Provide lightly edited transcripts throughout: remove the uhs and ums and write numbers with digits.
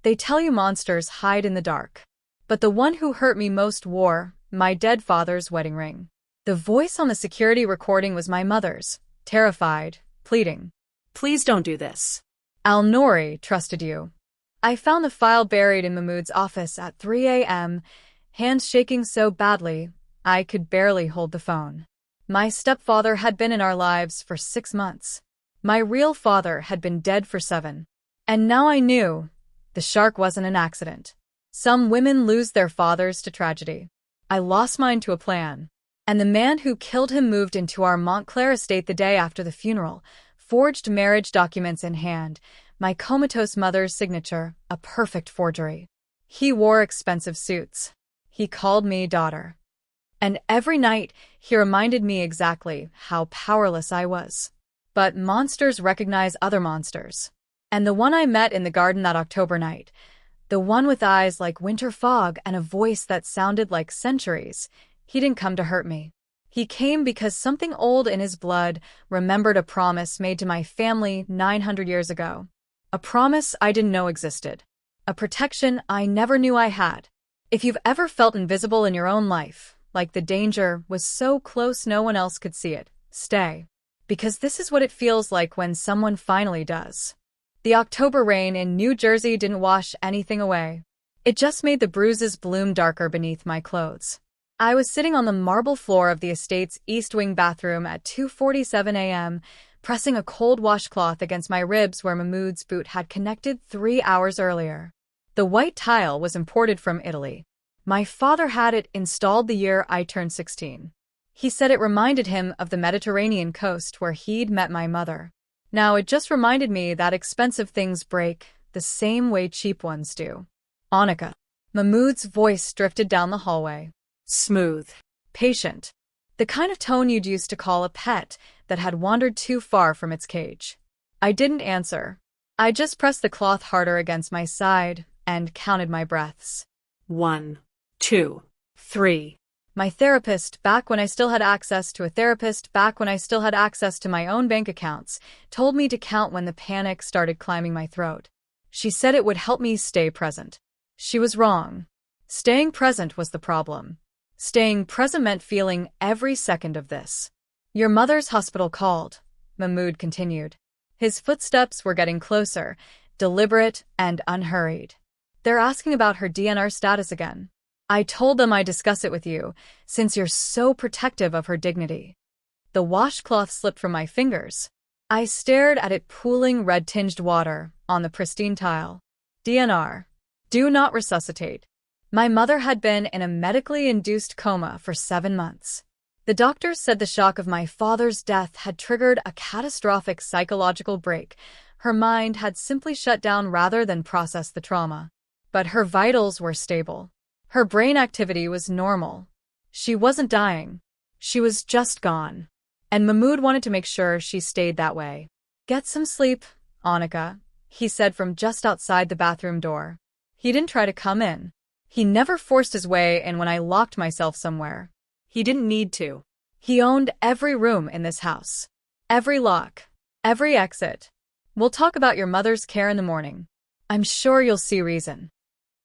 They tell you monsters hide in the dark. But the one who hurt me most wore my dead father's wedding ring. The voice on the security recording was my mother's, terrified, pleading. Please don't do this. Al-Nouri trusted you. I found the file buried in Mahmoud's office at 3 a.m., hands shaking so badly I could barely hold the phone. My stepfather had been in our lives for 6 months. My real father had been dead for 7. And now I knew the shark wasn't an accident. Some women lose their fathers to tragedy. I lost mine to a plan. And the man who killed him moved into our Montclair estate the day after the funeral, forged marriage documents in hand, my comatose mother's signature, a perfect forgery. He wore expensive suits. He called me daughter. And every night, he reminded me exactly how powerless I was. But monsters recognize other monsters. And the one I met in the garden that October night, the one with eyes like winter fog and a voice that sounded like centuries, he didn't come to hurt me. He came because something old in his blood remembered a promise made to my family 900 years ago. A promise I didn't know existed. A protection I never knew I had. If you've ever felt invisible in your own life, like the danger was so close no one else could see it, stay. Because this is what it feels like when someone finally does. The October rain in New Jersey didn't wash anything away. It just made the bruises bloom darker beneath my clothes. I was sitting on the marble floor of the estate's East Wing bathroom at 2:47 a.m., pressing a cold washcloth against my ribs where Mahmoud's boot had connected 3 hours earlier. The white tile was imported from Italy. My father had it installed the year I turned 16. He said it reminded him of the Mediterranean coast where he'd met my mother. Now it just reminded me that expensive things break the same way cheap ones do. Annika. Mahmoud's voice drifted down the hallway. Smooth. Patient. The kind of tone you'd used to call a pet that had wandered too far from its cage. I didn't answer. I just pressed the cloth harder against my side and counted my breaths. 1, 2, 3. My therapist, back when I still had access to a therapist, back when I still had access to my own bank accounts, told me to count when the panic started climbing my throat. She said it would help me stay present. She was wrong. Staying present was the problem. Staying present meant feeling every second of this. Your mother's hospital called, Mahmoud continued. His footsteps were getting closer, deliberate and unhurried. They're asking about her DNR status again. I told them I'd discuss it with you, since you're so protective of her dignity. The washcloth slipped from my fingers. I stared at it pooling red-tinged water on the pristine tile. DNR. Do not resuscitate. My mother had been in a medically induced coma for 7 months. The doctors said the shock of my father's death had triggered a catastrophic psychological break. Her mind had simply shut down rather than process the trauma. But her vitals were stable. Her brain activity was normal. She wasn't dying. She was just gone. And Mahmoud wanted to make sure she stayed that way. Get some sleep, Annika, he said from just outside the bathroom door. He didn't try to come in. He never forced his way in when I locked myself somewhere. He didn't need to. He owned every room in this house. Every lock. Every exit. We'll talk about your mother's care in the morning. I'm sure you'll see reason.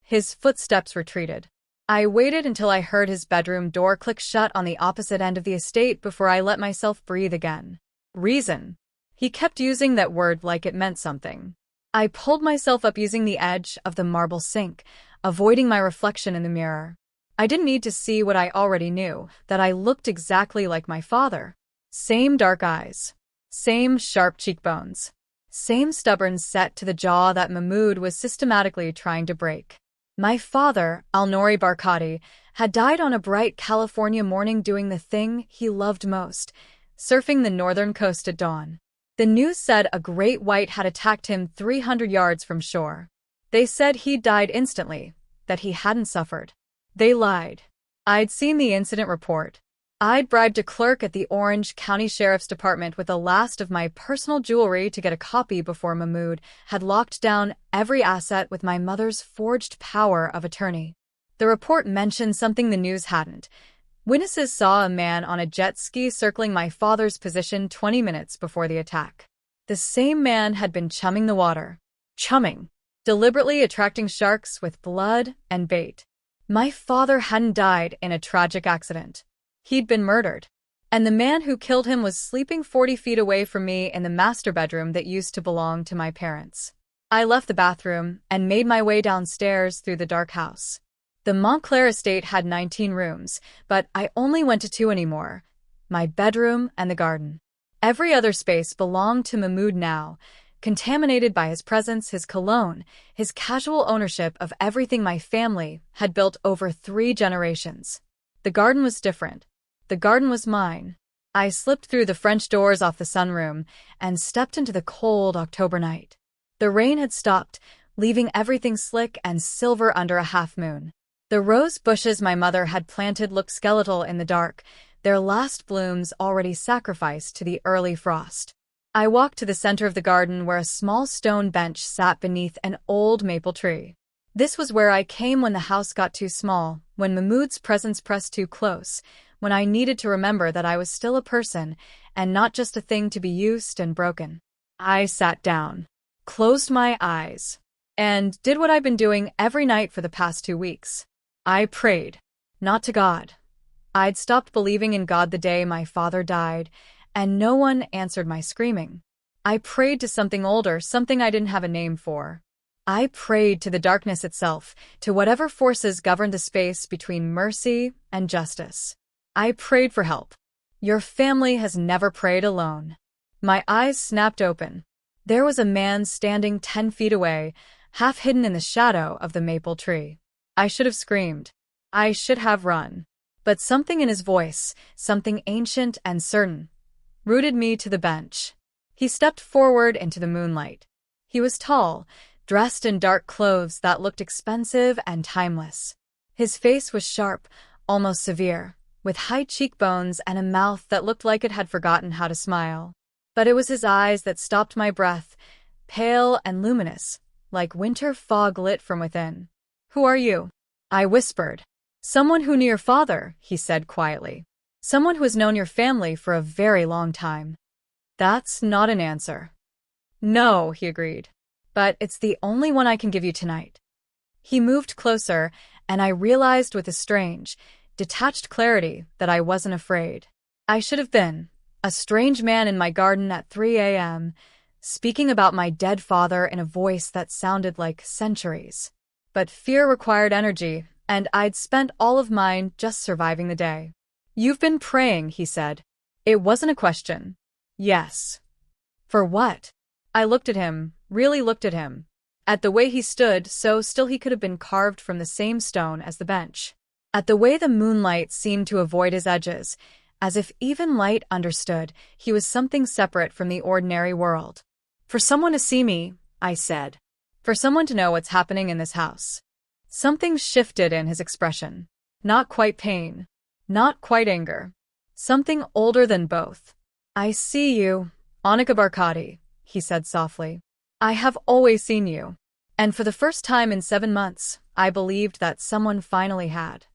His footsteps retreated. I waited until I heard his bedroom door click shut on the opposite end of the estate before I let myself breathe again. Reason. He kept using that word like it meant something. I pulled myself up using the edge of the marble sink, avoiding my reflection in the mirror. I didn't need to see what I already knew, that I looked exactly like my father. Same dark eyes. Same sharp cheekbones. Same stubborn set to the jaw that Mahmoud was systematically trying to break. My father, Al-Nouri Barkati, had died on a bright California morning doing the thing he loved most, surfing the northern coast at dawn. The news said a great white had attacked him 300 yards from shore. They said he'd died instantly, that he hadn't suffered. They lied. I'd seen the incident report. I'd bribed a clerk at the Orange County Sheriff's Department with the last of my personal jewelry to get a copy before Mahmoud had locked down every asset with my mother's forged power of attorney. The report mentioned something the news hadn't. Witnesses saw a man on a jet ski circling my father's position 20 minutes before the attack. The same man had been chumming the water. Chumming. deliberately attracting sharks with blood and bait. My father hadn't died in a tragic accident. He'd been murdered. And the man who killed him was sleeping 40 feet away from me in the master bedroom that used to belong to my parents. I left the bathroom and made my way downstairs through the dark house. The Montclair estate had 19 rooms, but I only went to 2 anymore: my bedroom and the garden. Every other space belonged to Mahmoud now, contaminated by his presence, his cologne, his casual ownership of everything my family had built over 3 generations. The garden was different. The garden was mine. I slipped through the French doors off the sunroom and stepped into the cold October night. The rain had stopped, leaving everything slick and silver under a half-moon. The rose bushes my mother had planted looked skeletal in the dark, their last blooms already sacrificed to the early frost. I walked to the center of the garden where a small stone bench sat beneath an old maple tree. This was where I came when the house got too small, when Mahmoud's presence pressed too close, when I needed to remember that I was still a person and not just a thing to be used and broken. I sat down, closed my eyes, and did what I've been doing every night for the past 2 weeks. I prayed, not to God. I'd stopped believing in God the day my father died, and no one answered my screaming. I prayed to something older, something I didn't have a name for. I prayed to the darkness itself, to whatever forces governed the space between mercy and justice. I prayed for help. Your family has never prayed alone. My eyes snapped open. There was a man standing 10 feet away, half hidden in the shadow of the maple tree. I should have screamed. I should have run. But something in his voice, something ancient and certain, rooted me to the bench. He stepped forward into the moonlight. He was tall, dressed in dark clothes that looked expensive and timeless. His face was sharp, almost severe, with high cheekbones and a mouth that looked like it had forgotten how to smile. But it was his eyes that stopped my breath, pale and luminous, like winter fog lit from within. "Who are you?" I whispered. "Someone who knew your father," he said quietly. "Someone who has known your family for a very long time." "That's not an answer." "No," he agreed. "But it's the only one I can give you tonight." He moved closer, and I realized with a strange, detached clarity that I wasn't afraid. I should have been. A strange man in my garden at 3 a.m., speaking about my dead father in a voice that sounded like centuries. But fear required energy, and I'd spent all of mine just surviving the day. "You've been praying," he said. It wasn't a question. "Yes." "For what?" I looked at him, really looked at him. At the way he stood, so still he could have been carved from the same stone as the bench. At the way the moonlight seemed to avoid his edges, as if even light understood he was something separate from the ordinary world. "For someone to see me," I said. "For someone to know what's happening in this house." Something shifted in his expression. Not quite pain. Not quite anger. Something older than both. "I see you, Annika Barkadi," he said softly. "I have always seen you." And for the first time in 7 months, I believed that someone finally had.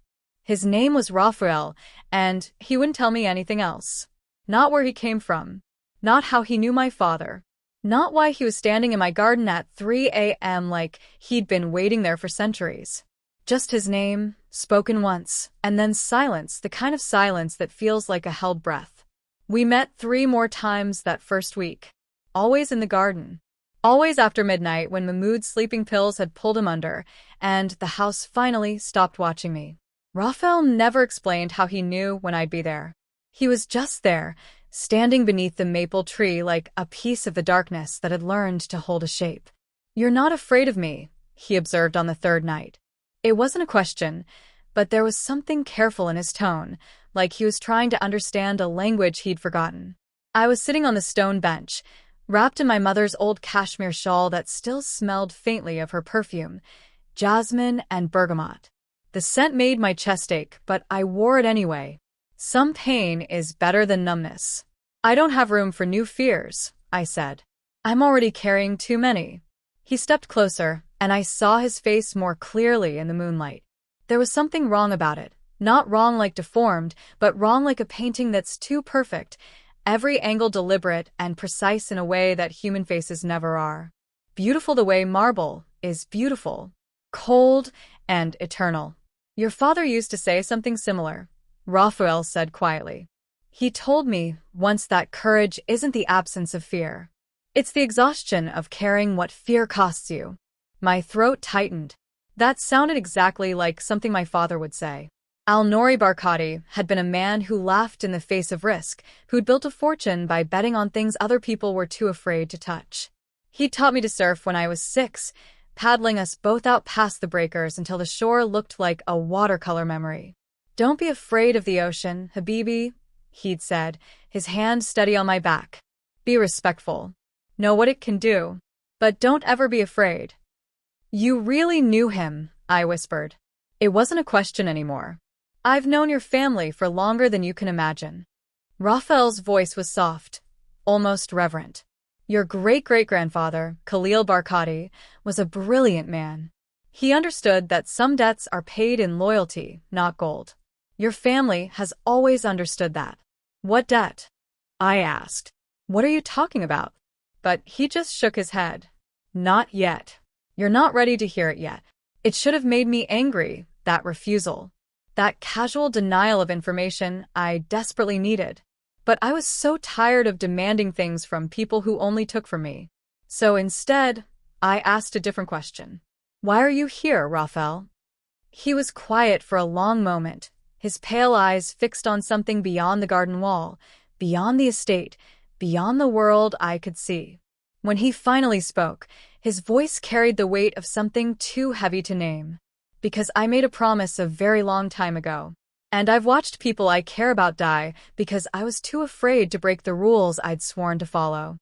His name was Raphael, and he wouldn't tell me anything else. Not where he came from. Not how he knew my father. Not why he was standing in my garden at 3 a.m. like he'd been waiting there for centuries. Just his name, spoken once, and then silence, the kind of silence that feels like a held breath. We met 3 more times that first week. Always in the garden. Always after midnight when Mahmoud's sleeping pills had pulled him under, and the house finally stopped watching me. Raphael never explained how he knew when I'd be there. He was just there, standing beneath the maple tree like a piece of the darkness that had learned to hold a shape. "You're not afraid of me," he observed on the 3rd night. It wasn't a question, but there was something careful in his tone, like he was trying to understand a language he'd forgotten. I was sitting on the stone bench, wrapped in my mother's old cashmere shawl that still smelled faintly of her perfume, jasmine and bergamot. The scent made my chest ache, but I wore it anyway. Some pain is better than numbness. "I don't have room for new fears," I said. "I'm already carrying too many." He stepped closer, and I saw his face more clearly in the moonlight. There was something wrong about it. Not wrong like deformed, but wrong like a painting that's too perfect, every angle deliberate and precise in a way that human faces never are. Beautiful the way marble is beautiful, cold, and eternal. Your father used to say something similar, Raphael said quietly. He told me once that courage isn't the absence of fear. It's the exhaustion of carrying what fear costs you. My throat tightened. That sounded exactly like something my father would say. Al-Nouri Barkati had been a man who laughed in the face of risk, who'd built a fortune by betting on things other people were too afraid to touch. He taught me to surf when I was 6, paddling us both out past the breakers until the shore looked like a watercolor memory. "Don't be afraid of the ocean, Habibi," he'd said, his hand steady on my back. "Be respectful. Know what it can do. But don't ever be afraid." "You really knew him," I whispered. It wasn't a question anymore. "I've known your family for longer than you can imagine." Raphael's voice was soft, almost reverent. "Your great-great-grandfather, Khalil Barkati, was a brilliant man. He understood that some debts are paid in loyalty, not gold. Your family has always understood that." "What debt?" I asked. "What are you talking about?" But he just shook his head. "Not yet. You're not ready to hear it yet." It should have made me angry, that refusal. That casual denial of information I desperately needed. But I was so tired of demanding things from people who only took from me. So instead, I asked a different question. "Why are you here, Raphael?" He was quiet for a long moment, his pale eyes fixed on something beyond the garden wall, beyond the estate, beyond the world I could see. When he finally spoke, his voice carried the weight of something too heavy to name. "Because I made a promise a very long time ago. And I've watched people I care about die because I was too afraid to break the rules I'd sworn to follow."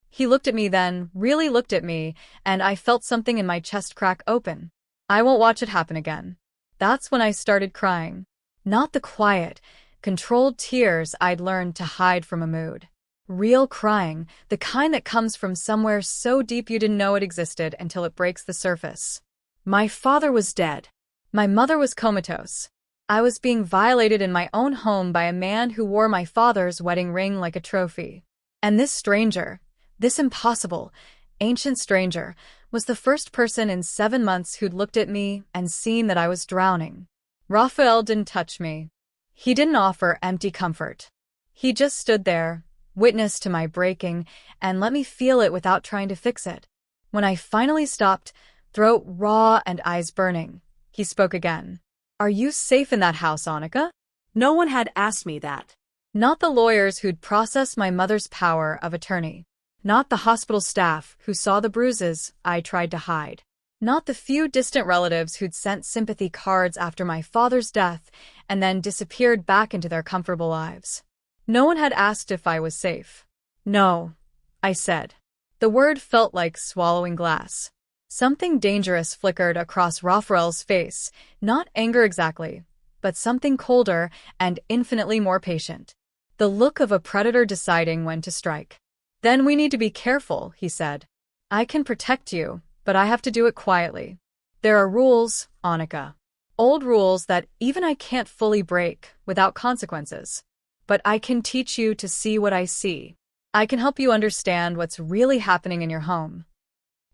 He looked at me then, really looked at me, and I felt something in my chest crack open. I won't watch it happen again. That's when I started crying. Not the quiet, controlled tears I'd learned to hide from a mood. Real crying, the kind that comes from somewhere so deep you didn't know it existed until it breaks the surface. My father was dead. My mother was comatose. I was being violated in my own home by a man who wore my father's wedding ring like a trophy. And this stranger, this impossible, ancient stranger, was the first person in 7 months who'd looked at me and seen that I was drowning. Raphael didn't touch me. He didn't offer empty comfort. He just stood there, witness to my breaking, and let me feel it without trying to fix it. When I finally stopped, throat raw and eyes burning, he spoke again. "Are you safe in that house, Annika?" No one had asked me that. Not the lawyers who'd processed my mother's power of attorney. Not the hospital staff who saw the bruises I tried to hide. Not the few distant relatives who'd sent sympathy cards after my father's death and then disappeared back into their comfortable lives. No one had asked if I was safe. "No," I said. The word felt like swallowing glass. Something dangerous flickered across Raphael's face, not anger exactly, but something colder and infinitely more patient. The look of a predator deciding when to strike. "Then we need to be careful," he said. "I can protect you, but I have to do it quietly. There are rules, Annika. Old rules that even I can't fully break without consequences. But I can teach you to see what I see. I can help you understand what's really happening in your home.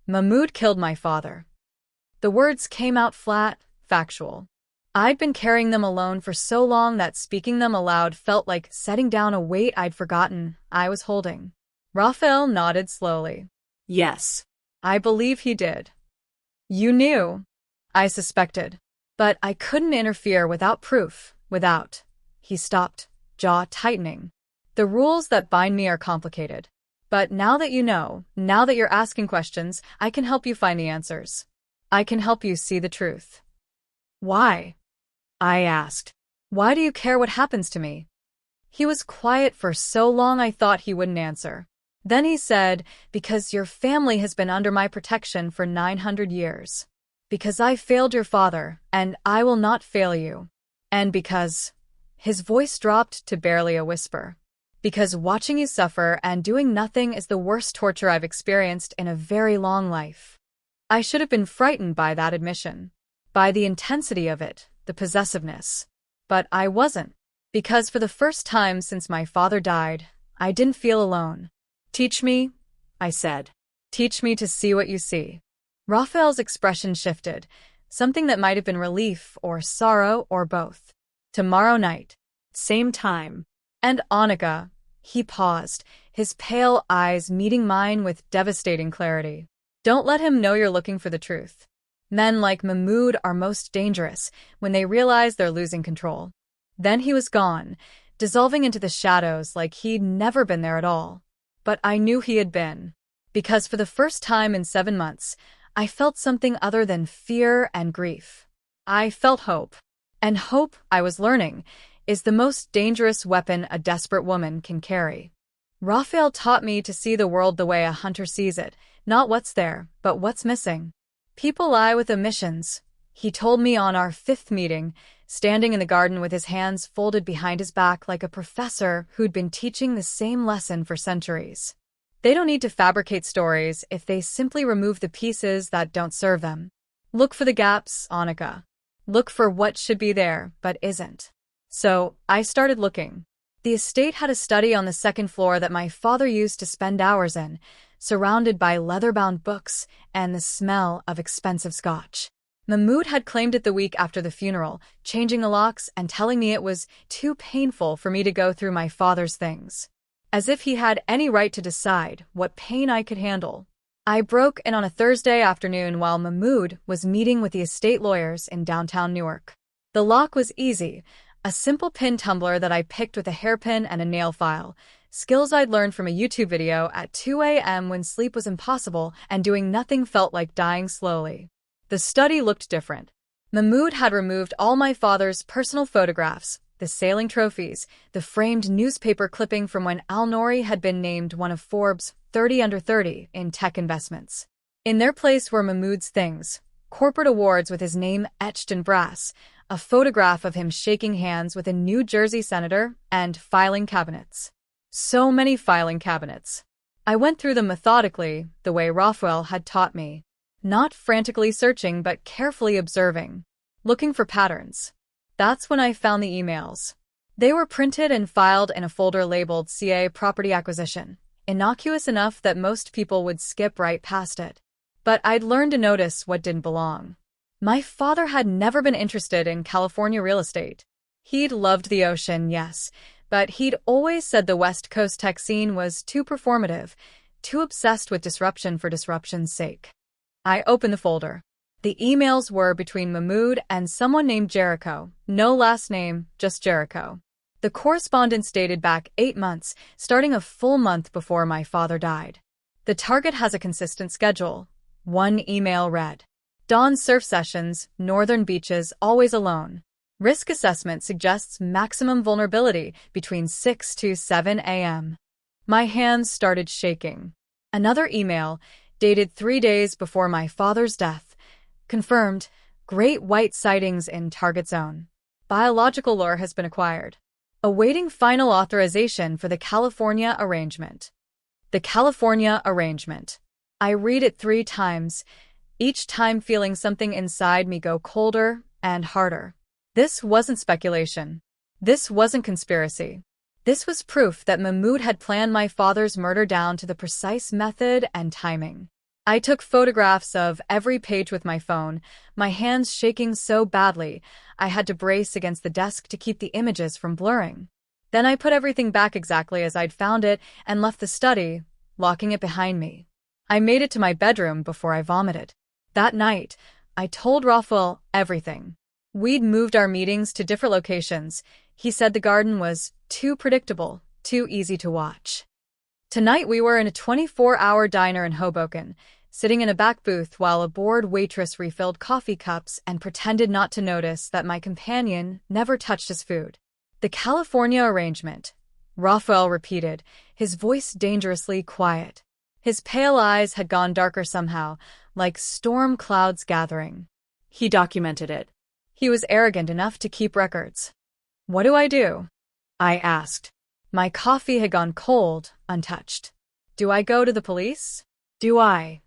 Mahmoud killed my father." The words came out flat, factual. I'd been carrying them alone for so long that speaking them aloud felt like setting down a weight I'd forgotten I was holding. Raphael nodded slowly. Yes. I believe he did. "You knew," I suspected. But I couldn't interfere without proof, without. He stopped, jaw tightening. "The rules that bind me are complicated. But now that you know, now that you're asking questions, I can help you find the answers. I can help you see the truth." "Why?" I asked. "Why do you care what happens to me?" He was quiet for so long I thought he wouldn't answer. Then he said, "Because your family has been under my protection for 900 years. Because I failed your father, and I will not fail you. And because—" his voice dropped to barely a whisper. "Because watching you suffer and doing nothing is the worst torture I've experienced in a very long life." I should have been frightened by that admission. By the intensity of it, the possessiveness. But I wasn't. Because for the first time since my father died, I didn't feel alone. "Teach me," I said. "Teach me to see what you see." Raphael's expression shifted, something that might have been relief or sorrow or both. Tomorrow night. Same time. And Annika. He paused, his pale eyes meeting mine with devastating clarity. Don't let him know you're looking for the truth. Men like Mahmoud are most dangerous when they realize they're losing control. Then he was gone, dissolving into the shadows like he'd never been there at all. But I knew he had been. Because for the first time in 7 months, I felt something other than fear and grief. I felt hope. And hope, I was learning, is the most dangerous weapon a desperate woman can carry. Raphael taught me to see the world the way a hunter sees it, not what's there, but what's missing. People lie with omissions, he told me on our 5th meeting, standing in the garden with his hands folded behind his back like a professor who'd been teaching the same lesson for centuries. They don't need to fabricate stories if they simply remove the pieces that don't serve them. Look for the gaps, Annika. Look for what should be there, but isn't. So, I started looking. The estate had a study on the 2nd floor that my father used to spend hours in, surrounded by leather-bound books and the smell of expensive scotch. Mahmoud had claimed it the week after the funeral, changing the locks and telling me it was too painful for me to go through my father's things. As if he had any right to decide what pain I could handle. I broke in on a Thursday afternoon while Mahmoud was meeting with the estate lawyers in downtown Newark. The lock was easy, a simple pin tumbler that I picked with a hairpin and a nail file, skills I'd learned from a YouTube video at 2 a.m. when sleep was impossible and doing nothing felt like dying slowly. The study looked different. Mahmoud had removed all my father's personal photographs, the sailing trophies, the framed newspaper clipping from when Al-Nouri had been named one of Forbes' 30 under 30 in tech investments. In their place were Mahmoud's things, corporate awards with his name etched in brass, a photograph of him shaking hands with a New Jersey senator, and filing cabinets. So many filing cabinets. I went through them methodically, the way Raphael had taught me. Not frantically searching, but carefully observing. Looking for patterns. That's when I found the emails. They were printed and filed in a folder labeled CA Property Acquisition, innocuous enough that most people would skip right past it. But I'd learned to notice what didn't belong. My father had never been interested in California real estate. He'd loved the ocean, yes, but he'd always said the West Coast tech scene was too performative, too obsessed with disruption for disruption's sake. I opened the folder. The emails were between Mahmoud and someone named Jericho, no last name, just Jericho. The correspondence dated back 8 months, starting a full month before my father died. The target has a consistent schedule. One email read, Dawn surf sessions, northern beaches, always alone. Risk assessment suggests maximum vulnerability between 6 to 7 a.m. My hands started shaking. Another email, dated 3 days before my father's death, confirmed great white sightings in target zone. Biological lore has been acquired. Awaiting final authorization for the California arrangement. The California arrangement. I read it 3 times, each time feeling something inside me go colder and harder. This wasn't speculation. This wasn't conspiracy. This was proof that Mahmoud had planned my father's murder down to the precise method and timing. I took photographs of every page with my phone, my hands shaking so badly I had to brace against the desk to keep the images from blurring. Then I put everything back exactly as I'd found it and left the study, locking it behind me. I made it to my bedroom before I vomited. That night, I told Raphael everything. We'd moved our meetings to different locations. He said the garden was too predictable, too easy to watch. Tonight we were in a 24-hour diner in Hoboken, sitting in a back booth while a bored waitress refilled coffee cups and pretended not to notice that my companion never touched his food. The California arrangement, Raphael repeated, his voice dangerously quiet. His pale eyes had gone darker somehow, like storm clouds gathering. He documented it. He was arrogant enough to keep records. What do I do? I asked. My coffee had gone cold, untouched. Do I go to the police? Do I?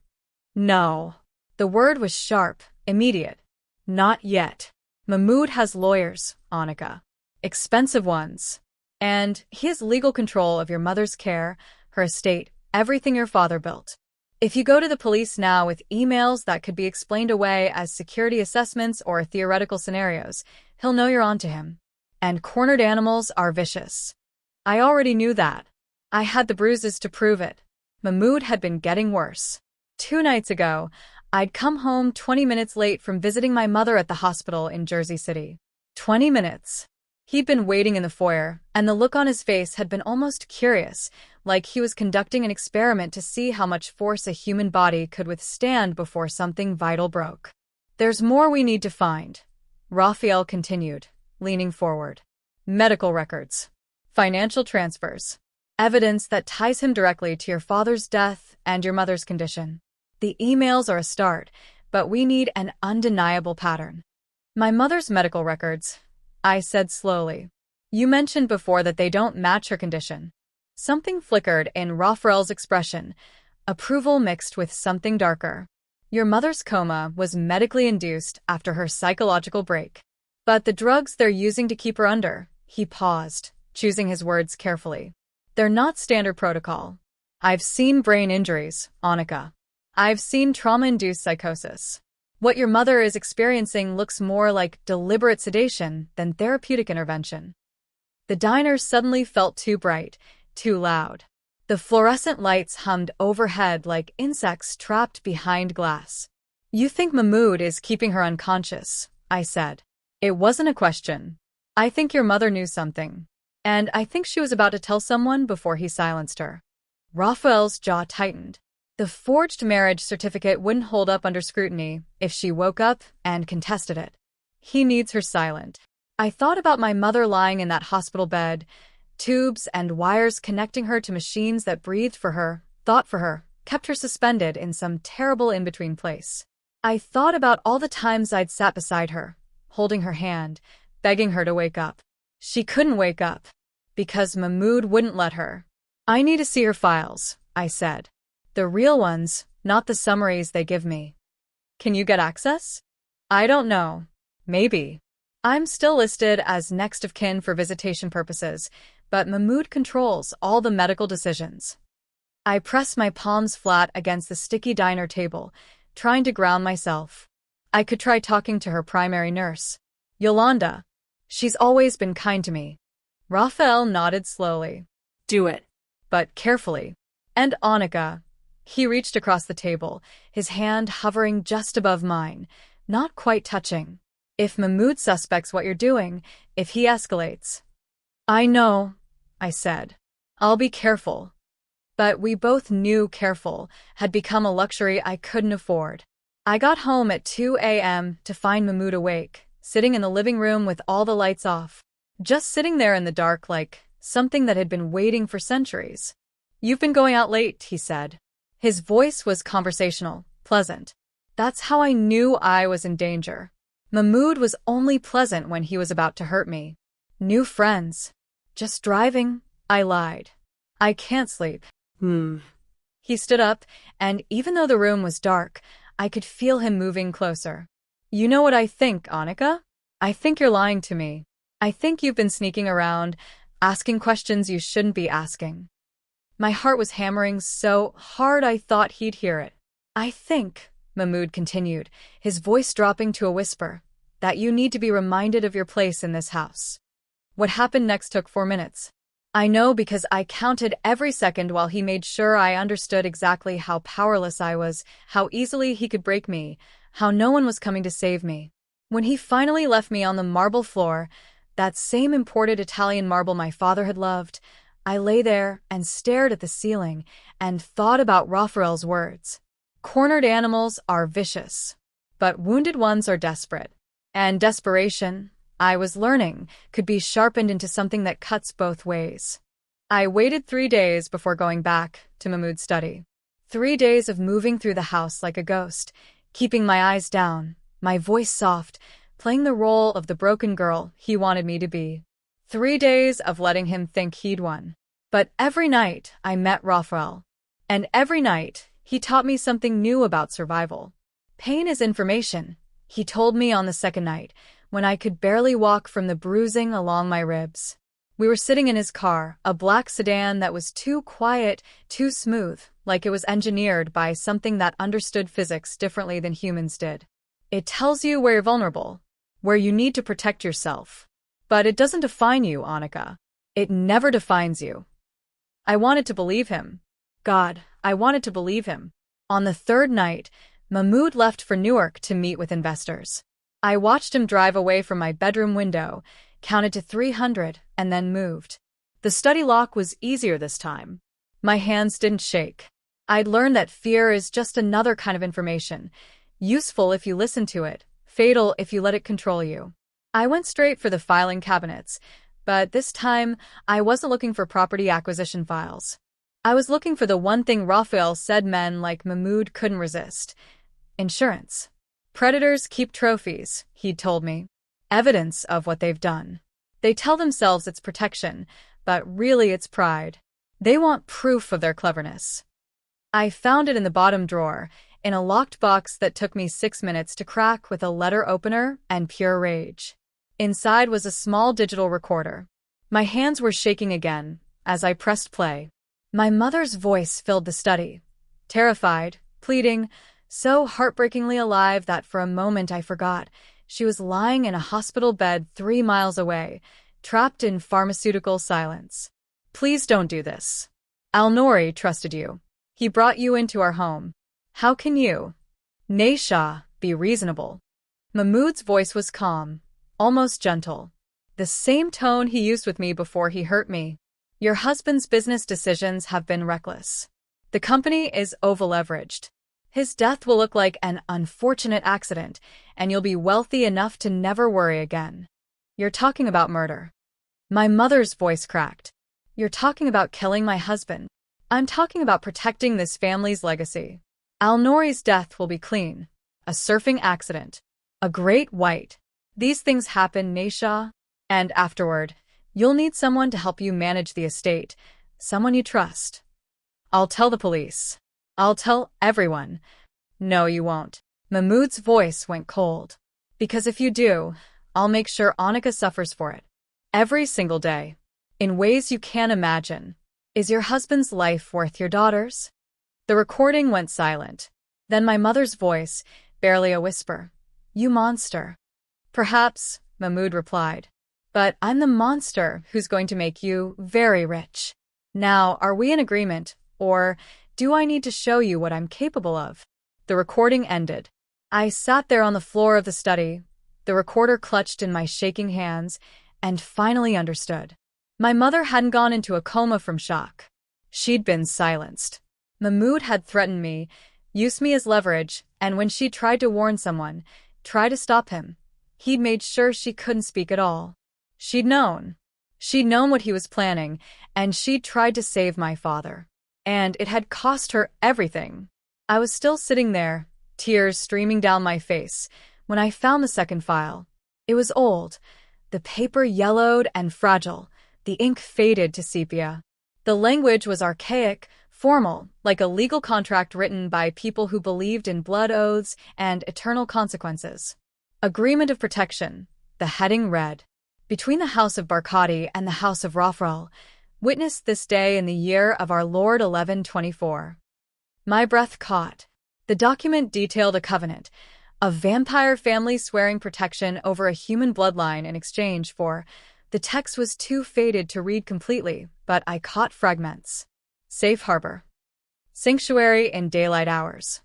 No. The word was sharp, immediate. Not yet. Mahmoud has lawyers, Annika. Expensive ones. And he has legal control of your mother's care, her estate, everything your father built. If you go to the police now with emails that could be explained away as security assessments or theoretical scenarios, he'll know you're onto him. And cornered animals are vicious. I already knew that. I had the bruises to prove it. Mahmoud had been getting worse. 2 nights ago, I'd come home 20 minutes late from visiting my mother at the hospital in Jersey City. 20 minutes. He'd been waiting in the foyer, and the look on his face had been almost curious, like he was conducting an experiment to see how much force a human body could withstand before something vital broke. There's more we need to find, Raphael continued, leaning forward. Medical records. Financial transfers. Evidence that ties him directly to your father's death and your mother's condition. The emails are a start, but we need an undeniable pattern. My mother's medical records, I said slowly. You mentioned before that they don't match her condition. Something flickered in Raphael's expression, approval mixed with something darker. Your mother's coma was medically induced after her psychological break. But the drugs they're using to keep her under, he paused, choosing his words carefully. They're not standard protocol. I've seen brain injuries, Annika. I've seen trauma-induced psychosis. What your mother is experiencing looks more like deliberate sedation than therapeutic intervention. The diner suddenly felt too bright, too loud. The fluorescent lights hummed overhead like insects trapped behind glass. You think Mahmoud is keeping her unconscious, I said. It wasn't a question. I think your mother knew something. And I think she was about to tell someone before he silenced her. Raphael's jaw tightened. The forged marriage certificate wouldn't hold up under scrutiny if she woke up and contested it. He needs her silent. I thought about my mother lying in that hospital bed, tubes and wires connecting her to machines that breathed for her, thought for her, kept her suspended in some terrible in-between place. I thought about all the times I'd sat beside her, holding her hand, begging her to wake up. She couldn't wake up, because Mahmoud wouldn't let her. I need to see her files, I said. The real ones, not the summaries they give me. Can you get access? I don't know. Maybe. I'm still listed as next of kin for visitation purposes, but Mahmoud controls all the medical decisions. I pressed my palms flat against the sticky diner table, trying to ground myself. I could try talking to her primary nurse, Yolanda. She's always been kind to me. Raphael nodded slowly. Do it. But carefully. And Annika. He reached across the table, his hand hovering just above mine, not quite touching. If Mahmoud suspects what you're doing, if he escalates. I know, I said. I'll be careful. But we both knew careful had become a luxury I couldn't afford. I got home at 2 a.m. to find Mahmoud awake, sitting in the living room with all the lights off. Just sitting there in the dark like something that had been waiting for centuries. You've been going out late, he said. His voice was conversational, pleasant. That's how I knew I was in danger. Mahmoud was only pleasant when he was about to hurt me. New friends. Just driving, I lied. I can't sleep. He stood up, and even though the room was dark, I could feel him moving closer. You know what I think, Annika? I think you're lying to me. I think you've been sneaking around, asking questions you shouldn't be asking. My heart was hammering so hard I thought he'd hear it. I think, Mahmoud continued, his voice dropping to a whisper, that you need to be reminded of your place in this house. What happened next took 4 minutes. I know because I counted every second while he made sure I understood exactly how powerless I was, how easily he could break me, how no one was coming to save me. When he finally left me on the marble floor, that same imported Italian marble my father had loved, I lay there and stared at the ceiling and thought about Raphael's words. Cornered animals are vicious, but wounded ones are desperate. And desperation, I was learning, could be sharpened into something that cuts both ways. I waited 3 days before going back to Mahmoud's study. 3 days of moving through the house like a ghost, keeping my eyes down, my voice soft, playing the role of the broken girl he wanted me to be. 3 days of letting him think he'd won. But every night I met Raphael. And every night he taught me something new about survival. Pain is information, he told me on the second night, when I could barely walk from the bruising along my ribs. We were sitting in his car, a black sedan that was too quiet, too smooth, like it was engineered by something that understood physics differently than humans did. It tells you where you're vulnerable, where you need to protect yourself. But it doesn't define you, Annika. It never defines you. I wanted to believe him. God, I wanted to believe him. On the third night, Mahmoud left for Newark to meet with investors. I watched him drive away from my bedroom window, counted to 300, and then moved. The study lock was easier this time. My hands didn't shake. I'd learned that fear is just another kind of information, useful if you listen to it, fatal if you let it control you. I went straight for the filing cabinets, but this time I wasn't looking for property acquisition files. I was looking for the one thing Raphael said men like Mahmoud couldn't resist: insurance. Predators keep trophies, he'd told me. Evidence of what they've done. They tell themselves it's protection, but really it's pride. They want proof of their cleverness. I found it in the bottom drawer, in a locked box that took me 6 minutes to crack with a letter opener and pure rage. Inside was a small digital recorder. My hands were shaking again as I pressed play. My mother's voice filled the study, terrified, pleading, so heartbreakingly alive that for a moment I forgot she was lying in a hospital bed 3 miles away, trapped in pharmaceutical silence. Please don't do this. Al-Nouri trusted you. He brought you into our home. How can you, Naisha, be reasonable? Mahmoud's voice was calm, almost gentle. The same tone he used with me before he hurt me. Your husband's business decisions have been reckless. The company is over-leveraged. His death will look like an unfortunate accident, and you'll be wealthy enough to never worry again. You're talking about murder. My mother's voice cracked. You're talking about killing my husband. I'm talking about protecting this family's legacy. Al-Nouri's death will be clean. A surfing accident. A great white. These things happen, Naisha. And afterward, you'll need someone to help you manage the estate. Someone you trust. I'll tell the police. I'll tell everyone. No, you won't. Mahmoud's voice went cold. Because if you do, I'll make sure Annika suffers for it. Every single day. In ways you can't imagine. Is your husband's life worth your daughter's? The recording went silent. Then my mother's voice, barely a whisper. You monster. Perhaps, Mahmoud replied. But I'm the monster who's going to make you very rich. Now, are we in agreement, or do I need to show you what I'm capable of? The recording ended. I sat there on the floor of the study, the recorder clutched in my shaking hands, and finally understood. My mother hadn't gone into a coma from shock. She'd been silenced. Mahmoud had threatened me, used me as leverage, and when she tried to warn someone, try to stop him, he'd made sure she couldn't speak at all. She'd known. She'd known what he was planning, and she'd tried to save my father. And it had cost her everything. I was still sitting there, tears streaming down my face, when I found the second file. It was old, the paper yellowed and fragile, the ink faded to sepia. The language was archaic, formal, like a legal contract written by people who believed in blood oaths and eternal consequences. Agreement of protection, the heading read. Between the house of Barkati and the house of Raphael, witnessed this day in the year of our Lord 1124. My breath caught. The document detailed a covenant, a vampire family swearing protection over a human bloodline in exchange for. The text was too faded to read completely, but I caught fragments. Safe harbor. Sanctuary in daylight hours.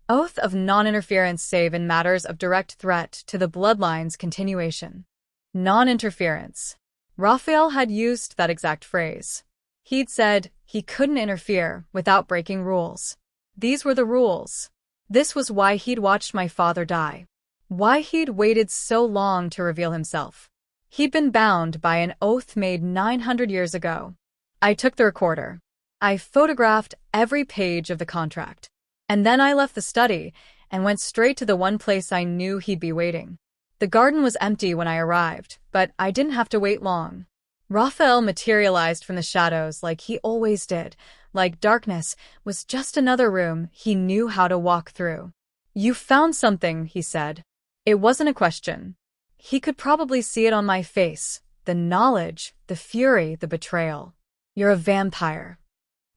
Oath of non-interference save in matters of direct threat to the bloodline's continuation. Non-interference. Raphael had used that exact phrase. He'd said he couldn't interfere without breaking rules. These were the rules. This was why he'd watched my father die. Why he'd waited so long to reveal himself. He'd been bound by an oath made 900 years ago. I took the recorder. I photographed every page of the contract. And then I left the study and went straight to the one place I knew he'd be waiting. The garden was empty when I arrived, but I didn't have to wait long. Raphael materialized from the shadows like he always did, like darkness was just another room he knew how to walk through. You found something, he said. It wasn't a question. He could probably see it on my face, the knowledge, the fury, the betrayal. You're a vampire.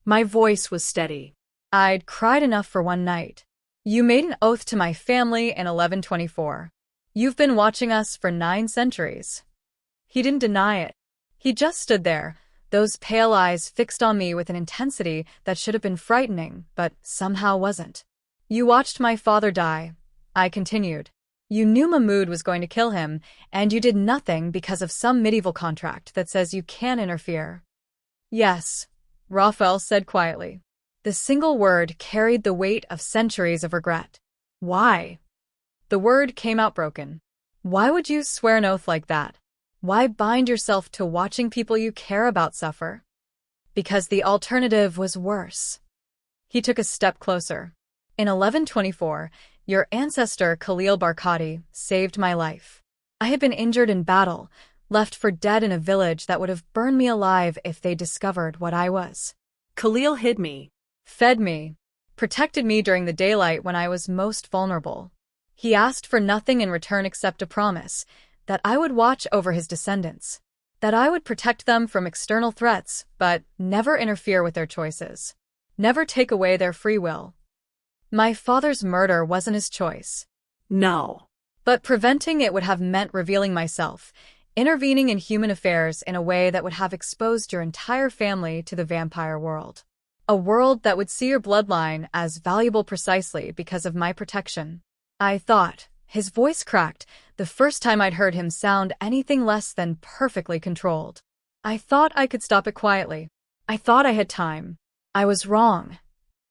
My voice was steady. I'd cried enough for one night. You made an oath to my family in 1124. You've been watching us for 9 centuries. He didn't deny it. He just stood there, those pale eyes fixed on me with an intensity that should have been frightening, but somehow wasn't. You watched my father die, I continued. You knew Mahmoud was going to kill him, and you did nothing because of some medieval contract that says you can't interfere. Yes, Raphael said quietly. The single word carried the weight of centuries of regret. Why? The word came out broken. Why would you swear an oath like that? Why bind yourself to watching people you care about suffer? Because the alternative was worse. He took a step closer. In 1124, your ancestor Khalil Barkati saved my life. I had been injured in battle, left for dead in a village that would have burned me alive if they discovered what I was. Khalil hid me, Fed me, protected me during the daylight when I was most vulnerable. He asked for nothing in return except a promise that I would watch over his descendants, that I would protect them from external threats, but never interfere with their choices, never take away their free will. My father's murder wasn't his choice. No. But preventing it would have meant revealing myself, intervening in human affairs in a way that would have exposed your entire family to the vampire world. A world that would see your bloodline as valuable precisely because of my protection. I thought. His voice cracked, the first time I'd heard him sound anything less than perfectly controlled. I thought I could stop it quietly. I thought I had time. I was wrong.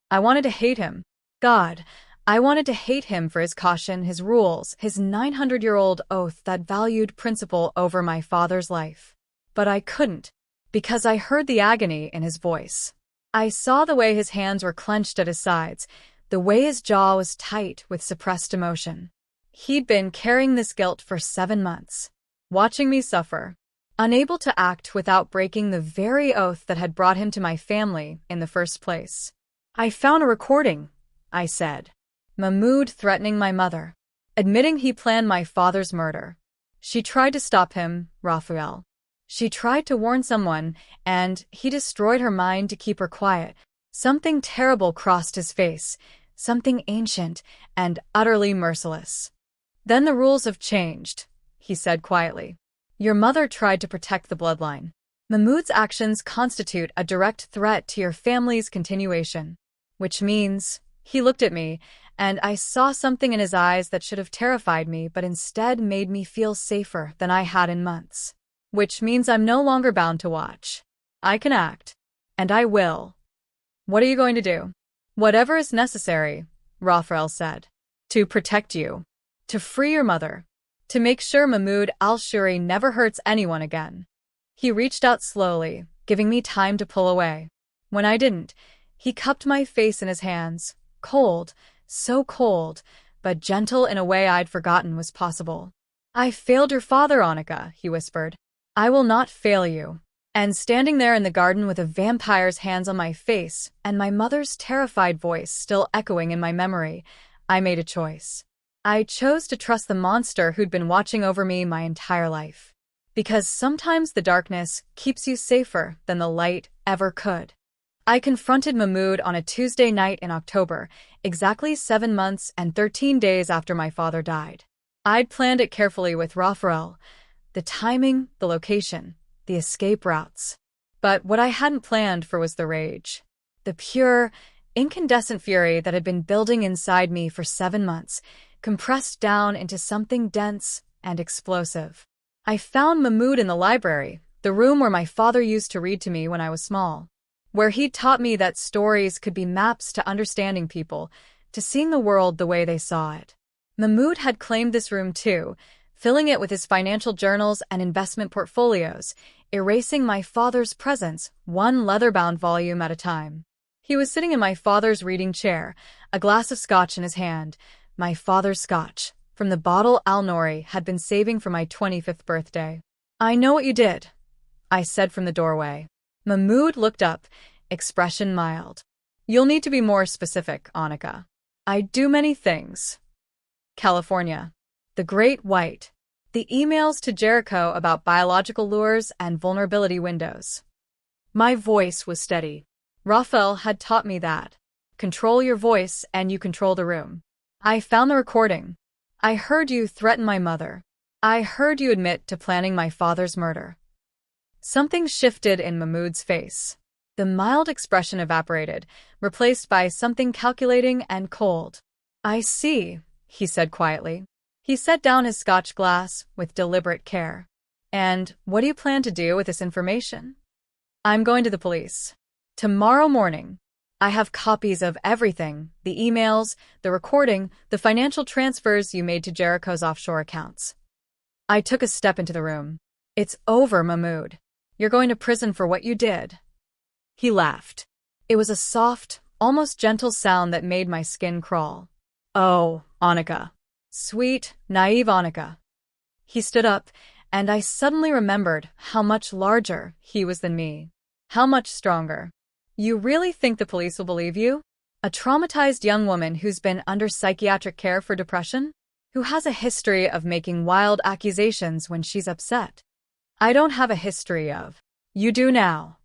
I wanted to hate him. God, I wanted to hate him for his caution, his rules, his 900-year-old oath that valued principle over my father's life. But I couldn't, because I heard the agony in his voice. I saw the way his hands were clenched at his sides, the way his jaw was tight with suppressed emotion. He'd been carrying this guilt for 7 months, watching me suffer, unable to act without breaking the very oath that had brought him to my family in the first place. I found a recording, I said. Mahmoud threatening my mother, admitting he planned my father's murder. She tried to stop him, Raphael. She tried to warn someone, and he destroyed her mind to keep her quiet. Something terrible crossed his face, something ancient and utterly merciless. Then the rules have changed, he said quietly. Your mother tried to protect the bloodline. Mahmoud's actions constitute a direct threat to your family's continuation. Which means, he looked at me, and I saw something in his eyes that should have terrified me but instead made me feel safer than I had in months. Which means I'm no longer bound to watch. I can act. And I will. What are you going to do? Whatever is necessary, Raphael said. To protect you. To free your mother. To make sure Mahmoud al-Shuri never hurts anyone again. He reached out slowly, giving me time to pull away. When I didn't, he cupped my face in his hands, cold, so cold, but gentle in a way I'd forgotten was possible. I failed your father, Annika, he whispered. I will not fail you. And standing there in the garden with a vampire's hands on my face and my mother's terrified voice still echoing in my memory, I made a choice. I chose to trust the monster who'd been watching over me my entire life. Because sometimes the darkness keeps you safer than the light ever could. I confronted Mahmoud on a Tuesday night in October, exactly 7 months and 13 days after my father died. I'd planned it carefully with Raphael, the timing, the location, the escape routes. But what I hadn't planned for was the rage. The pure, incandescent fury that had been building inside me for 7 months, compressed down into something dense and explosive. I found Mahmoud in the library, the room where my father used to read to me when I was small, where he'd taught me that stories could be maps to understanding people, to seeing the world the way they saw it. Mahmoud had claimed this room too, filling it with his financial journals and investment portfolios, erasing my father's presence, one leather-bound volume at a time. He was sitting in my father's reading chair, a glass of scotch in his hand. My father's scotch, from the bottle Al-Nouri had been saving for my 25th birthday. I know what you did, I said from the doorway. Mahmoud looked up, expression mild. You'll need to be more specific, Annika. I do many things. California. The Great White. The emails to Jericho about biological lures and vulnerability windows. My voice was steady. Raphael had taught me that. Control your voice and you control the room. I found the recording. I heard you threaten my mother. I heard you admit to planning my father's murder. Something shifted in Mahmoud's face. The mild expression evaporated, replaced by something calculating and cold. I see, he said quietly. He set down his scotch glass with deliberate care. And what do you plan to do with this information? I'm going to the police. Tomorrow morning. I have copies of everything, the emails, the recording, the financial transfers you made to Jericho's offshore accounts. I took a step into the room. It's over, Mahmoud. You're going to prison for what you did. He laughed. It was a soft, almost gentle sound that made my skin crawl. Oh, Annika. Sweet, naive Annika. He stood up, and I suddenly remembered how much larger he was than me. How much stronger. You really think the police will believe you? A traumatized young woman who's been under psychiatric care for depression? Who has a history of making wild accusations when she's upset? I don't have a history of. You do now.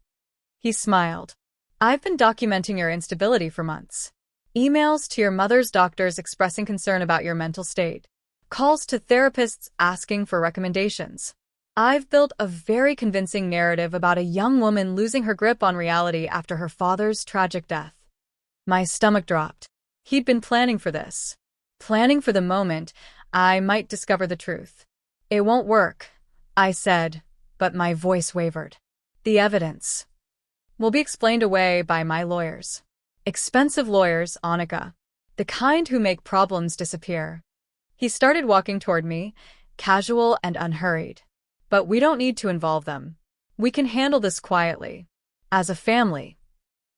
He smiled. I've been documenting your instability for months. Emails to your mother's doctors expressing concern about your mental state. Calls to therapists asking for recommendations. I've built a very convincing narrative about a young woman losing her grip on reality after her father's tragic death. My stomach dropped. He'd been planning for this. Planning for the moment I might discover the truth. It won't work, I said, but my voice wavered. The evidence will be explained away by my lawyers. Expensive lawyers, Annika. The kind who make problems disappear. He started walking toward me, casual and unhurried. But we don't need to involve them. We can handle this quietly. As a family.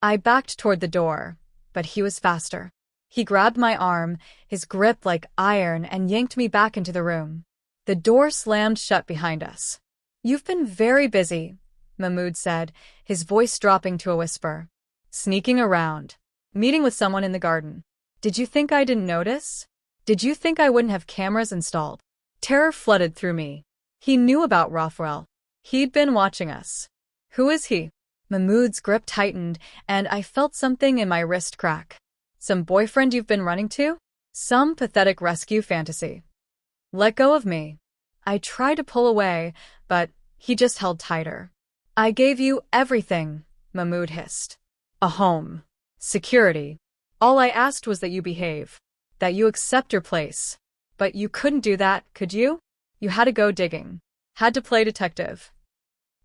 I backed toward the door, but he was faster. He grabbed my arm, his grip like iron, and yanked me back into the room. The door slammed shut behind us. You've been very busy, Mahmoud said, his voice dropping to a whisper. Sneaking around. Meeting with someone in the garden. Did you think I didn't notice? Did you think I wouldn't have cameras installed? Terror flooded through me. He knew about Raphael. He'd been watching us. Who is he? Mahmoud's grip tightened, and I felt something in my wrist crack. Some boyfriend you've been running to? Some pathetic rescue fantasy. Let go of me. I tried to pull away, but he just held tighter. I gave you everything, Mahmoud hissed. A home. Security. All I asked was that you behave. That you accept your place. But you couldn't do that, could you? You had to go digging. Had to play detective.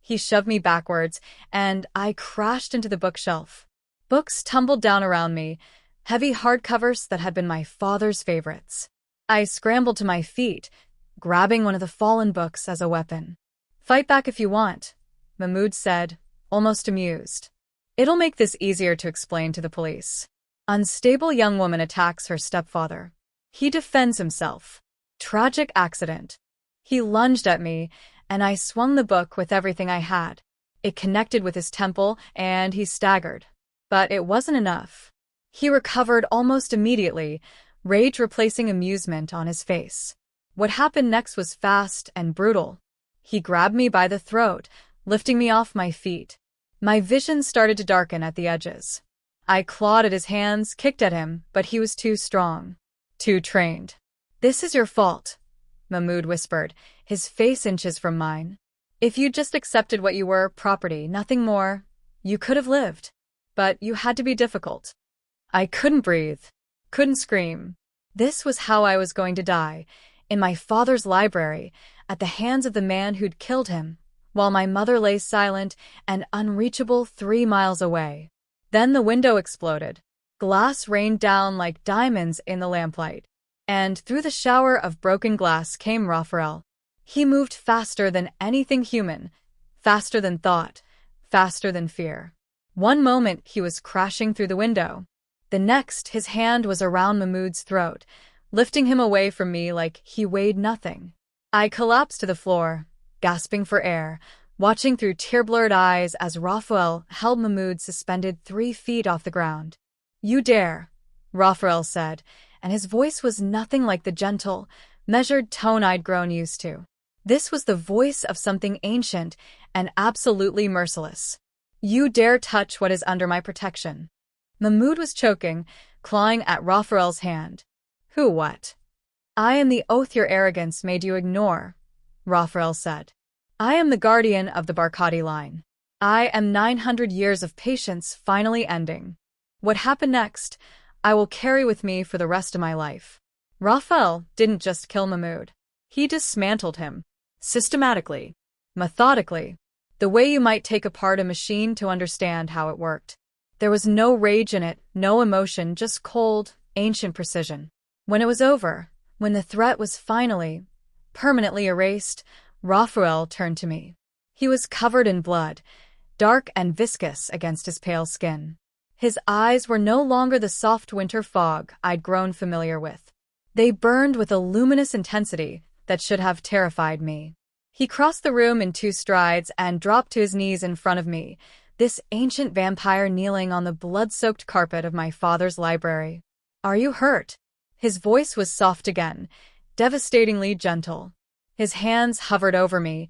He shoved me backwards, and I crashed into the bookshelf. Books tumbled down around me, heavy hardcovers that had been my father's favorites. I scrambled to my feet, grabbing one of the fallen books as a weapon. Fight back if you want, Mahmoud said, almost amused. It'll make this easier to explain to the police. Unstable young woman attacks her stepfather. He defends himself. Tragic accident. He lunged at me, and I swung the book with everything I had. It connected with his temple, and he staggered. But it wasn't enough. He recovered almost immediately, rage replacing amusement on his face. What happened next was fast and brutal. He grabbed me by the throat, lifting me off my feet. My vision started to darken at the edges. I clawed at his hands, kicked at him, but he was too strong. Too trained. This is your fault, Mahmoud whispered, his face inches from mine. If you'd just accepted what you were, property, nothing more, you could have lived. But you had to be difficult. I couldn't breathe. Couldn't scream. This was how I was going to die, in my father's library, at the hands of the man who'd killed him, while my mother lay silent and unreachable 3 miles away. Then the window exploded. Glass rained down like diamonds in the lamplight. And through the shower of broken glass came Raphael. He moved faster than anything human, faster than thought, faster than fear. One moment he was crashing through the window. The next his hand was around Mahmoud's throat, lifting him away from me like he weighed nothing. I collapsed to the floor, gasping for air, watching through tear-blurred eyes as Raphael held Mahmoud suspended 3 feet off the ground. You dare, Raphael said, and his voice was nothing like the gentle, measured tone I'd grown used to. This was the voice of something ancient and absolutely merciless. You dare touch what is under my protection. Mahmoud was choking, clawing at Raphael's hand. Who what? I am the oath your arrogance made you ignore, Raphael said. I am the guardian of the Barkati line. I am 900 years of patience finally ending. What happened next, I will carry with me for the rest of my life. Raphael didn't just kill Mahmoud. He dismantled him. Systematically. Methodically. The way you might take apart a machine to understand how it worked. There was no rage in it, no emotion, just cold, ancient precision. When it was over, when the threat was finally, permanently erased, Raphael turned to me. He was covered in blood, dark and viscous against his pale skin. His eyes were no longer the soft winter fog I'd grown familiar with. They burned with a luminous intensity that should have terrified me. He crossed the room in 2 strides and dropped to his knees in front of me, this ancient vampire kneeling on the blood-soaked carpet of my father's library. Are you hurt? His voice was soft again, devastatingly gentle. His hands hovered over me,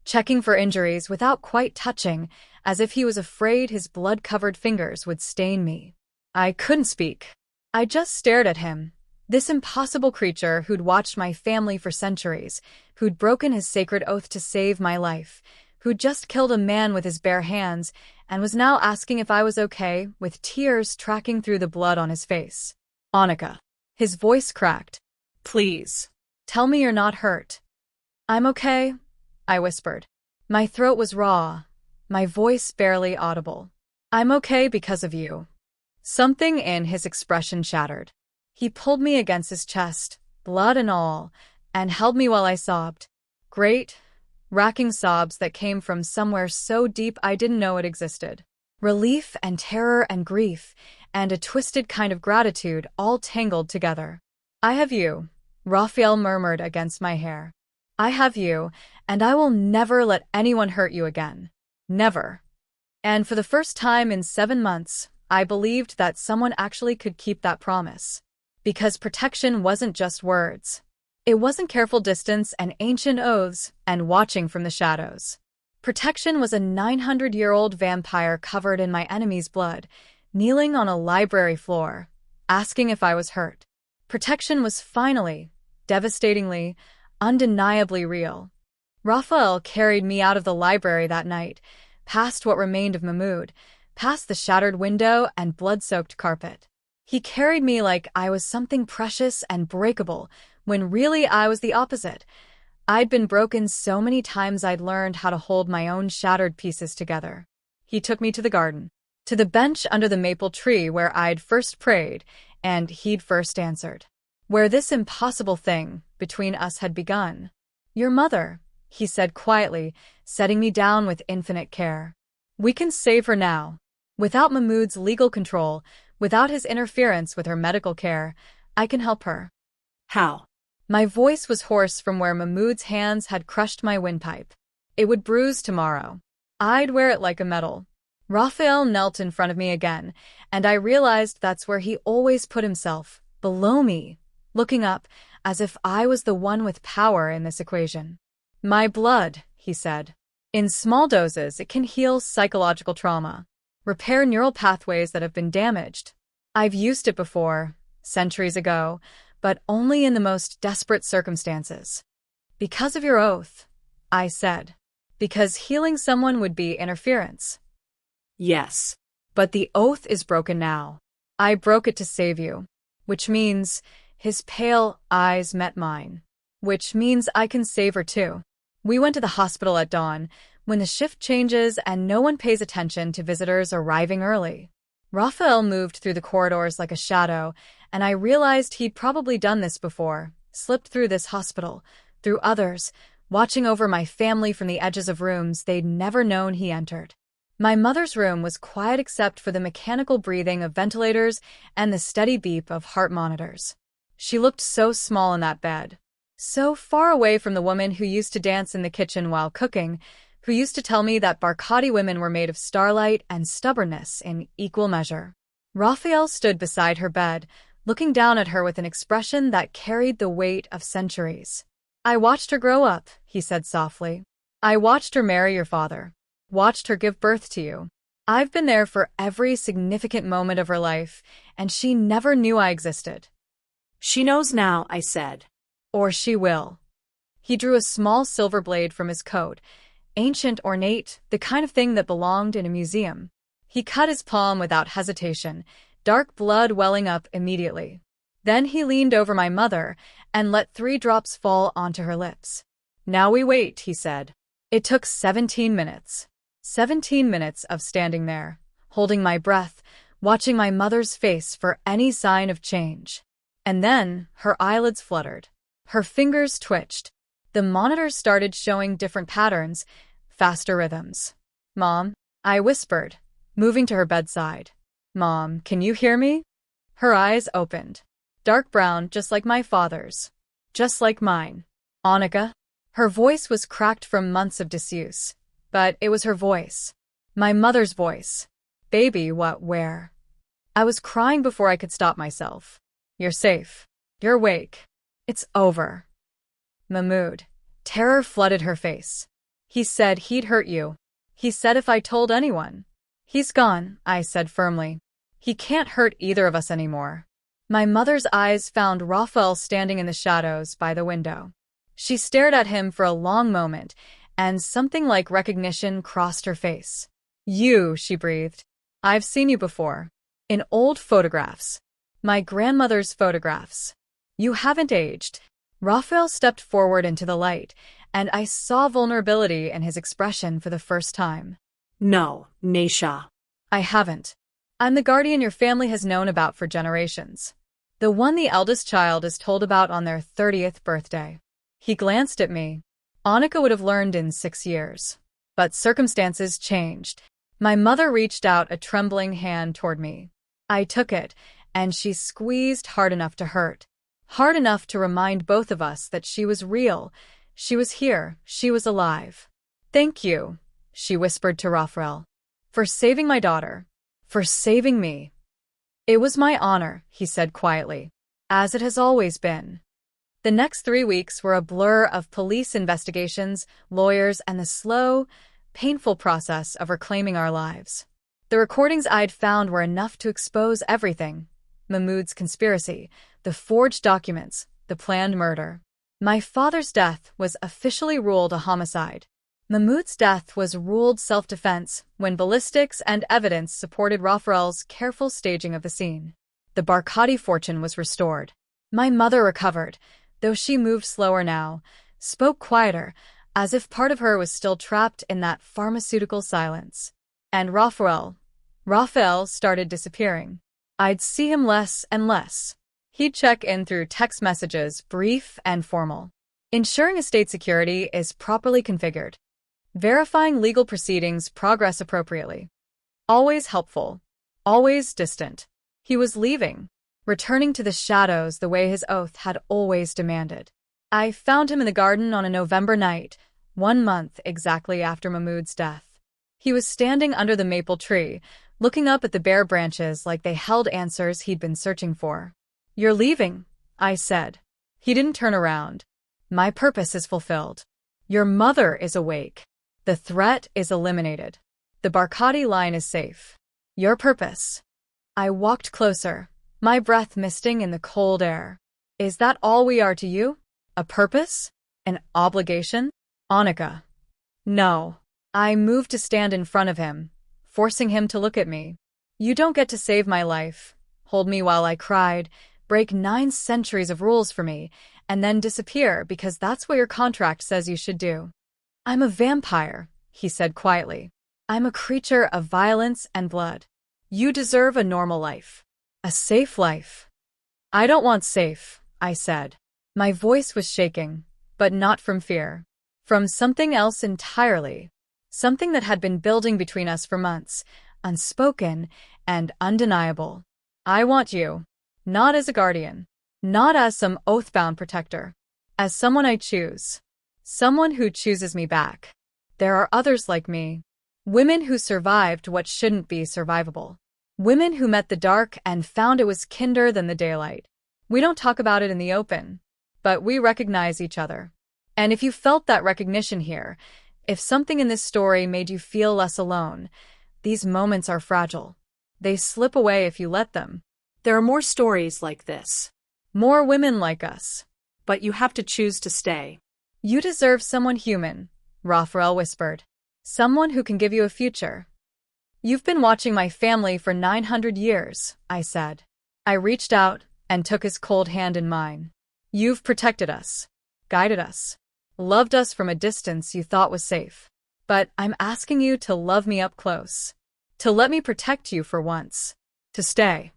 checking for injuries without quite touching, as if he was afraid his blood-covered fingers would stain me. I couldn't speak. I just stared at him. This impossible creature who'd watched my family for centuries, who'd broken his sacred oath to save my life, who'd just killed a man with his bare hands, and was now asking if I was okay, with tears tracking through the blood on his face. Annika. His voice cracked. Please. Tell me you're not hurt. I'm okay, I whispered. My throat was raw, my voice barely audible. I'm okay because of you. Something in his expression shattered. He pulled me against his chest, blood and all, and held me while I sobbed. Great, racking sobs that came from somewhere so deep I didn't know it existed. Relief and terror and grief, and a twisted kind of gratitude all tangled together. I have you, Raphael murmured against my hair. I have you, and I will never let anyone hurt you again. Never. And for the first time in 7 months, I believed that someone actually could keep that promise. Because protection wasn't just words. It wasn't careful distance and ancient oaths and watching from the shadows. Protection was a 900-year-old vampire covered in my enemy's blood, kneeling on a library floor, asking if I was hurt. Protection was finally, devastatingly, undeniably real. Raphael carried me out of the library that night, past what remained of Mahmoud, past the shattered window and blood-soaked carpet. He carried me like I was something precious and breakable, when really I was the opposite. I'd been broken so many times I'd learned how to hold my own shattered pieces together. He took me to the garden, to the bench under the maple tree where I'd first prayed, and he'd first answered. Where this impossible thing between us had begun. Your mother, he said quietly, setting me down with infinite care. We can save her now. Without Mahmoud's legal control, without his interference with her medical care, I can help her. How? My voice was hoarse from where Mahmoud's hands had crushed my windpipe. It would bruise tomorrow. I'd wear it like a medal. Raphael knelt in front of me again, and I realized that's where he always put himself, below me, looking up, as if I was the one with power in this equation. My blood, he said. In small doses, it can heal psychological trauma, repair neural pathways that have been damaged. I've used it before, centuries ago, but only in the most desperate circumstances. Because of your oath, I said. Because healing someone would be interference. Yes. But the oath is broken now. I broke it to save you. Which means his pale eyes met mine. Which means I can save her too. We went to the hospital at dawn, when the shift changes and no one pays attention to visitors arriving early. Raphael moved through the corridors like a shadow, and I realized he'd probably done this before, slipped through this hospital, through others, watching over my family from the edges of rooms they'd never known he entered. My mother's room was quiet except for the mechanical breathing of ventilators and the steady beep of heart monitors. She looked so small in that bed, so far away from the woman who used to dance in the kitchen while cooking, who used to tell me that Barkati women were made of starlight and stubbornness in equal measure. Raphael stood beside her bed, looking down at her with an expression that carried the weight of centuries. I watched her grow up, he said softly. I watched her marry your father. Watched her give birth to you. I've been there for every significant moment of her life, and she never knew I existed. She knows now, I said. Or she will. He drew a small silver blade from his coat, ancient, ornate, the kind of thing that belonged in a museum. He cut his palm without hesitation, dark blood welling up immediately. Then he leaned over my mother and let 3 drops fall onto her lips. Now we wait, he said. It took 17 minutes. 17 minutes of standing there, holding my breath, watching my mother's face for any sign of change. And then her eyelids fluttered. Her fingers twitched. The monitor started showing different patterns, faster rhythms. Mom, I whispered, moving to her bedside. Mom, can you hear me? Her eyes opened. Dark brown, just like my father's. Just like mine. Annika? Her voice was cracked from months of disuse. But it was her voice. My mother's voice. Baby, what, where? I was crying before I could stop myself. You're safe. You're awake. It's over. Mahmoud. Terror flooded her face. He said he'd hurt you. He said if I told anyone. He's gone, I said firmly. He can't hurt either of us anymore. My mother's eyes found Raphael standing in the shadows by the window. She stared at him for a long moment, and something like recognition crossed her face. You, she breathed. I've seen you before. In old photographs. My grandmother's photographs. You haven't aged. Raphael stepped forward into the light, and I saw vulnerability in his expression for the first time. No, Naisha. I haven't. I'm the guardian your family has known about for generations. The one the eldest child is told about on their 30th birthday. He glanced at me. Annika would have learned in 6 years. But circumstances changed. My mother reached out a trembling hand toward me. I took it, and she squeezed hard enough to hurt. Hard enough to remind both of us that she was real. She was here. She was alive. Thank you, she whispered to Raphael. For saving my daughter. For saving me. It was my honor, he said quietly. As it has always been. The next 3 weeks were a blur of police investigations, lawyers, and the slow, painful process of reclaiming our lives. The recordings I'd found were enough to expose everything. Mahmoud's conspiracy, the forged documents, the planned murder. My father's death was officially ruled a homicide. Mahmoud's death was ruled self-defense when ballistics and evidence supported Raphael's careful staging of the scene. The Barkati fortune was restored. My mother recovered, though she moved slower now, spoke quieter, as if part of her was still trapped in that pharmaceutical silence. And Raphael started disappearing. I'd see him less and less. He'd check in through text messages, brief and formal. Ensuring estate security is properly configured. Verifying legal proceedings progress appropriately. Always helpful. Always distant. He was leaving, returning to the shadows the way his oath had always demanded. I found him in the garden on a November night, 1 month exactly after Mahmoud's death. He was standing under the maple tree, looking up at the bare branches like they held answers he'd been searching for. You're leaving, I said. He didn't turn around. My purpose is fulfilled. Your mother is awake. The threat is eliminated. The Barkati line is safe. Your purpose. I walked closer, my breath misting in the cold air. Is that all we are to you? A purpose? An obligation? Annika. No. I moved to stand in front of him, forcing him to look at me. You don't get to save my life, hold me while I cried, break 9 centuries of rules for me, and then disappear because that's what your contract says you should do. I'm a vampire, he said quietly. I'm a creature of violence and blood. You deserve a normal life. A safe life. I don't want safe, I said. My voice was shaking, but not from fear. From something else entirely. Something that had been building between us for months, unspoken and undeniable. I want you. Not as a guardian. Not as some oath-bound protector. As someone I choose. Someone who chooses me back. There are others like me. Women who survived what shouldn't be survivable. Women who met the dark and found it was kinder than the daylight. We don't talk about it in the open, but we recognize each other. And if you felt that recognition here, if something in this story made you feel less alone, these moments are fragile. They slip away if you let them. There are more stories like this. More women like us. But you have to choose to stay. You deserve someone human, Raphael whispered. Someone who can give you a future. You've been watching my family for 900 years, I said. I reached out and took his cold hand in mine. You've protected us, guided us, loved us from a distance you thought was safe. But I'm asking you to love me up close. To let me protect you for once. To stay.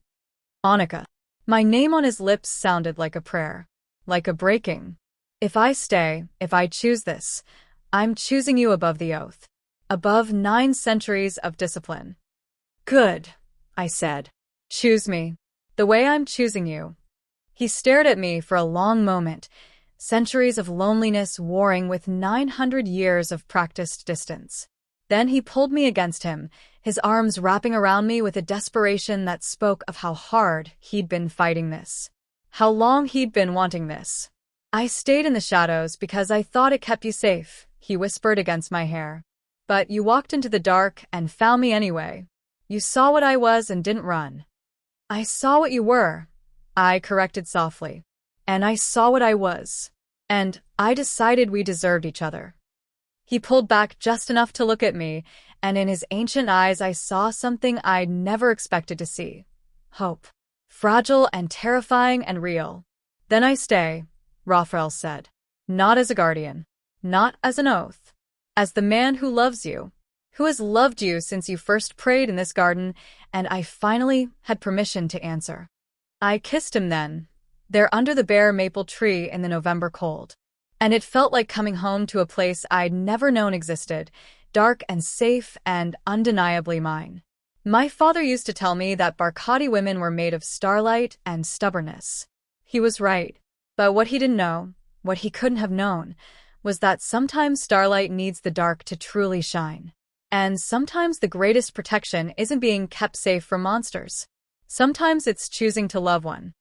Annika. My name on his lips sounded like a prayer. Like a breaking. If I stay, if I choose this, I'm choosing you above the oath. Above 9 centuries of discipline. Good, I said. Choose me. The way I'm choosing you. He stared at me for a long moment, centuries of loneliness warring with 900 years of practiced distance. Then he pulled me against him, his arms wrapping around me with a desperation that spoke of how hard he'd been fighting this. How long he'd been wanting this. I stayed in the shadows because I thought it kept you safe, he whispered against my hair. But you walked into the dark and found me anyway. You saw what I was and didn't run. I saw what you were, I corrected softly. And I saw what I was. And I decided we deserved each other. He pulled back just enough to look at me, and in his ancient eyes I saw something I'd never expected to see. Hope. Fragile and terrifying and real. Then I stay, Raphael said. Not as a guardian. Not as an oath. As the man who loves you. Who has loved you since you first prayed in this garden, and I finally had permission to answer. I kissed him then, there under the bare maple tree in the November cold. And it felt like coming home to a place I'd never known existed, dark and safe and undeniably mine. My father used to tell me that Barkati women were made of starlight and stubbornness. He was right, but what he didn't know, what he couldn't have known, was that sometimes starlight needs the dark to truly shine. And sometimes the greatest protection isn't being kept safe from monsters. Sometimes it's choosing to love one.